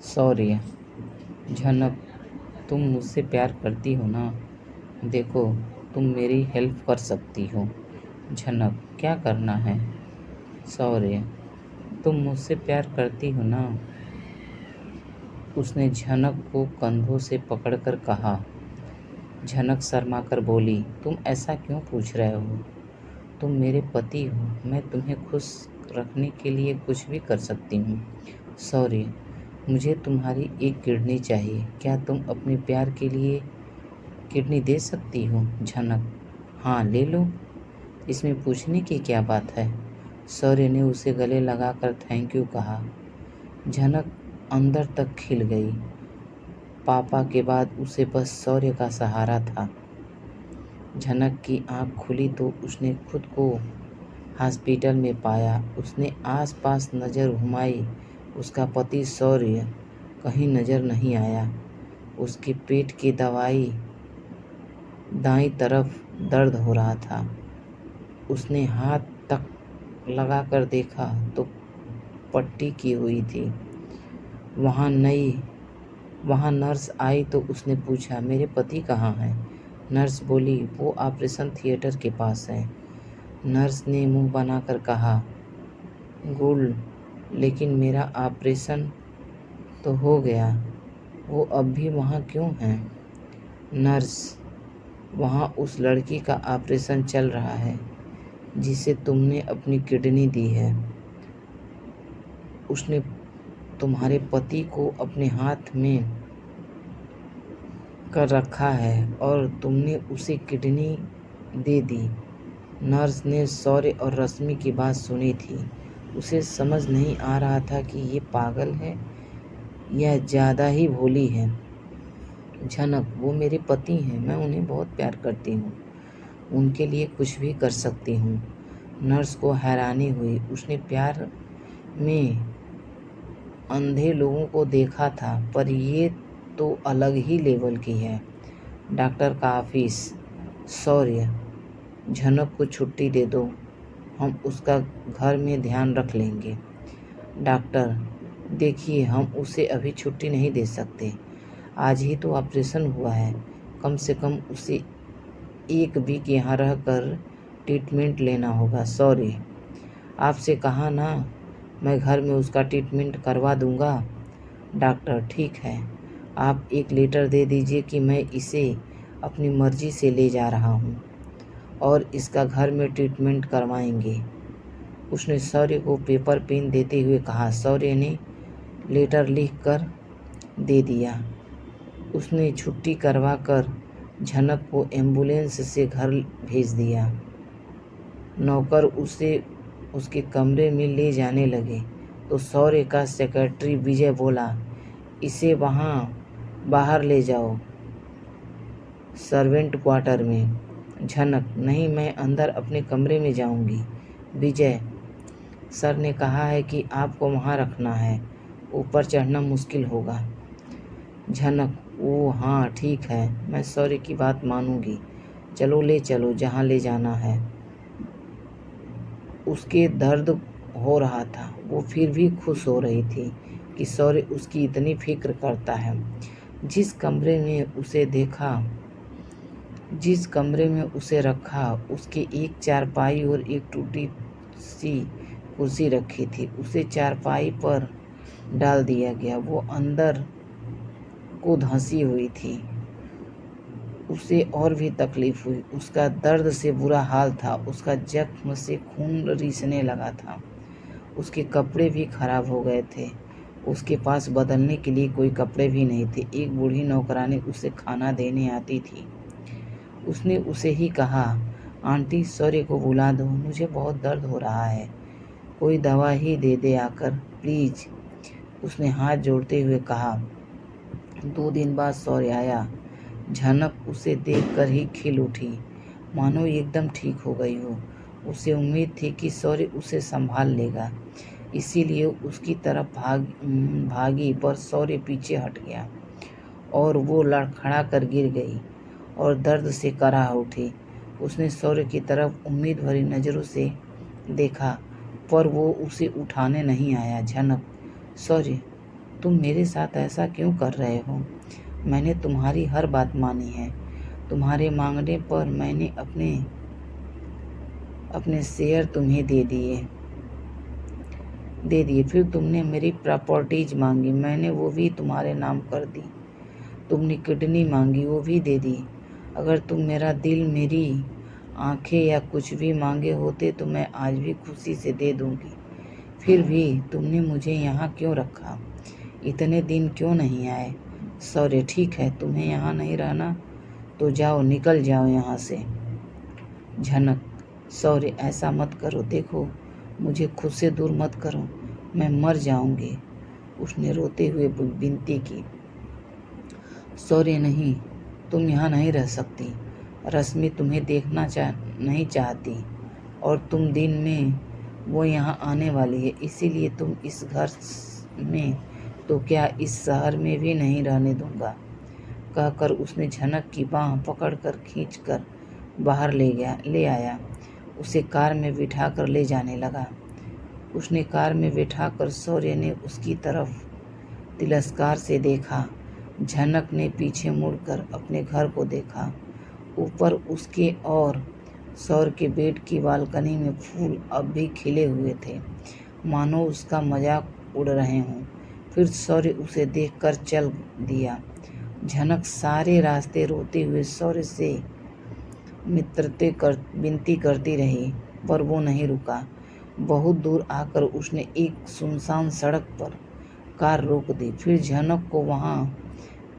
शौर्य। झनक, तुम मुझसे प्यार करती हो ना? देखो, तुम मेरी हेल्प कर सकती हो। झनक, क्या करना है? शौर्य, तुम मुझसे प्यार करती हो ना? उसने झनक को कंधों से पकड़कर कहा। झनक शर्मा कर बोली, तुम ऐसा क्यों पूछ रहे हो? तुम मेरे पति हो, मैं तुम्हें खुश रखने के लिए कुछ भी कर सकती हूँ। शौर्य, मुझे तुम्हारी एक किडनी चाहिए, क्या तुम अपने प्यार के लिए किडनी दे सकती हो? झनक, हाँ ले लो, इसमें पूछने की क्या बात है? शौर्य ने उसे गले लगाकर थैंक यू कहा। झनक अंदर तक खिल गई। पापा के बाद उसे बस शौर्य का सहारा था। झनक की आंख खुली तो उसने खुद को हॉस्पिटल में पाया। उसने आसपास नज़र घुमाई, उसका पति शौर्य कहीं नज़र नहीं आया। उसके पेट की दाईं तरफ दर्द हो रहा था। उसने हाथ तक लगाकर देखा तो पट्टी की हुई थी। वहाँ नर्स आई तो उसने पूछा, मेरे पति कहाँ हैं? नर्स बोली, वो ऑपरेशन थिएटर के पास है। नर्स ने मुंह बनाकर कहा, गुड, लेकिन मेरा ऑपरेशन तो हो गया, वो अब भी वहाँ क्यों हैं? नर्स, वहाँ उस लड़की का ऑपरेशन चल रहा है जिसे तुमने अपनी किडनी दी है। उसने तुम्हारे पति को अपने हाथ में कर रखा है और तुमने उसे किडनी दे दी। नर्स ने शौर्य और रश्मि की बात सुनी थी। उसे समझ नहीं आ रहा था कि ये पागल है या ज़्यादा ही भोली है। झनक, वो मेरे पति हैं, मैं उन्हें बहुत प्यार करती हूँ, उनके लिए कुछ भी कर सकती हूँ। नर्स को हैरानी हुई। उसने प्यार में अंधे लोगों को देखा था, पर ये तो अलग ही लेवल की है। डॉक्टर का ऑफिस। शौर्य, झनक को छुट्टी दे दो, हम उसका घर में ध्यान रख लेंगे। डॉक्टर, देखिए, हम उसे अभी छुट्टी नहीं दे सकते, आज ही तो ऑपरेशन हुआ है। कम से कम उसे एक वीक यहाँ रहकर ट्रीटमेंट लेना होगा। सॉरी, आपसे कहा ना, मैं घर में उसका ट्रीटमेंट करवा दूंगा। डॉक्टर, ठीक है, आप एक लेटर दे दीजिए कि मैं इसे अपनी मर्जी से ले जा रहा हूँ और इसका घर में ट्रीटमेंट करवाएंगे। उसने शौर्य को पेपर पेन देते हुए कहा। शौर्य ने लेटर लिख कर दे दिया। उसने छुट्टी करवा कर झनक को एम्बुलेंस से घर भेज दिया। नौकर उसे उसके कमरे में ले जाने लगे तो शौर्य का सेक्रेटरी विजय बोला, इसे वहाँ बाहर ले जाओ, सर्वेंट क्वार्टर में। झनक, नहीं, मैं अंदर अपने कमरे में जाऊंगी। विजय, सर ने कहा है कि आपको वहाँ रखना है, ऊपर चढ़ना मुश्किल होगा। झनक, ओ हाँ ठीक है, मैं शौर्य की बात मानूंगी, चलो ले चलो जहाँ ले जाना है। उसके दर्द हो रहा था, वो फिर भी खुश हो रही थी कि शौर्य उसकी इतनी फिक्र करता है। जिस कमरे में उसे रखा, उसके एक चारपाई और एक टूटी सी कुर्सी रखी थी। उसे चारपाई पर डाल दिया गया। वो अंदर को धंसी हुई थी। उसे और भी तकलीफ हुई। उसका दर्द से बुरा हाल था। उसका जख्म से खून रिसने लगा था। उसके कपड़े भी खराब हो गए थे। उसके पास बदलने के लिए कोई कपड़े भी नहीं थे। एक बूढ़ी नौकरानी उसे खाना देने आती थी। उसने उसे ही कहा, आंटी, शौर्य को बुला दो, मुझे बहुत दर्द हो रहा है, कोई दवा ही दे दे आकर, प्लीज। उसने हाथ जोड़ते हुए कहा। 2 दिन बाद शौर्य आया। झनक उसे देखकर ही खिल उठी, मानो एकदम ठीक हो गई हो। उसे उम्मीद थी कि शौर्य उसे संभाल लेगा, इसीलिए उसकी तरफ भागी, पर शौर्य पीछे हट गया और वो लड़खड़ा कर गिर गई और दर्द से कराह उठी। उसने शौर्य की तरफ उम्मीद भरी नज़रों से देखा, पर वो उसे उठाने नहीं आया। झनक, शौर्य, तुम मेरे साथ ऐसा क्यों कर रहे हो? मैंने तुम्हारी हर बात मानी है। तुम्हारे मांगने पर मैंने अपने शेयर तुम्हें दे दिए। फिर तुमने मेरी प्रॉपर्टीज मांगी, मैंने वो भी तुम्हारे नाम कर दी। तुमने किडनी मांगी, वो भी दे दी। अगर तुम मेरा दिल, मेरी आंखें या कुछ भी मांगे होते तो मैं आज भी खुशी से दे दूंगी। फिर भी तुमने मुझे यहाँ क्यों रखा? इतने दिन क्यों नहीं आए? सॉरी, ठीक है, तुम्हें यहाँ नहीं रहना तो जाओ, निकल जाओ यहाँ से। झनक, सॉरी, ऐसा मत करो, देखो मुझे खुद से दूर मत करो, मैं मर जाऊंगी। उसने रोते हुए विनती की। सॉरी नहीं, तुम यहाँ नहीं रह सकती। रश्मि तुम्हें देखना नहीं चाहती और तुम दिन में वो यहाँ आने वाली है, इसीलिए तुम इस घर में तो क्या इस शहर में भी नहीं रहने दूंगा। कहकर उसने झनक की बाँह पकड़कर खींचकर बाहर ले आया। उसे कार में बिठाकर ले जाने लगा। उसने कार में बिठाकर शौर्य ने उसकी तरफ तिरस्कार से देखा। झनक ने पीछे मुड़कर अपने घर को देखा। ऊपर उसके और शौर्य के बेड की बालकनी में फूल अब भी खिले हुए थे, मानो उसका मजाक उड़ रहे हों। फिर शौर्य उसे देखकर चल दिया। झनक सारे रास्ते रोते हुए शौर्य से विनती करती रही, पर वो नहीं रुका। बहुत दूर आकर उसने एक सुनसान सड़क पर कार रोक दी। फिर झनक को वहाँ